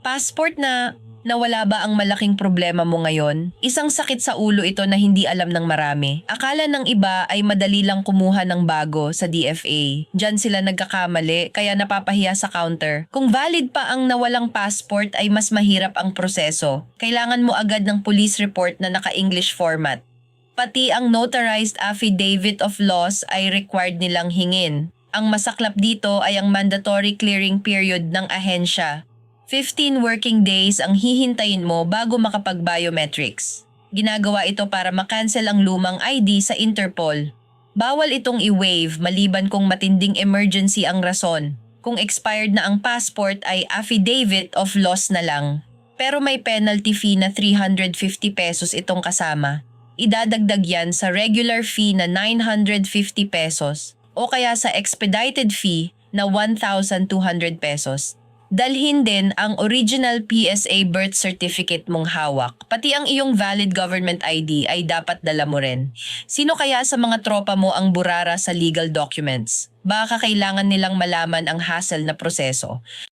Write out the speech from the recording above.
Passport na nawala ba ang malaking problema mo ngayon? Isang sakit sa ulo ito na hindi alam ng marami. Akala ng iba ay madali lang kumuha ng bago sa DFA. Diyan sila nagkakamali kaya napapahiya sa counter. Kung valid pa ang nawalang passport ay mas mahirap ang proseso. Kailangan mo agad ng police report na naka-English format. Pati ang notarized affidavit of loss ay required nilang hingin. Ang masaklap dito ay ang mandatory clearing period ng ahensya. 15 working days ang hihintayin mo bago makapag-biometrics. Ginagawa ito para makancel ang lumang ID sa Interpol. Bawal itong i-waive maliban kung matinding emergency ang rason. Kung expired na ang passport ay affidavit of loss na lang. Pero may penalty fee na 350 pesos itong kasama. Idadagdag yan sa regular fee na 950 pesos o kaya sa expedited fee na 1,200 pesos. Dalhin din ang original PSA birth certificate mong hawak. Pati ang iyong valid government ID ay dapat dala mo rin. Sino kaya sa mga tropa mo ang burara sa legal documents? Baka kailangan nilang malaman ang hassle na proseso.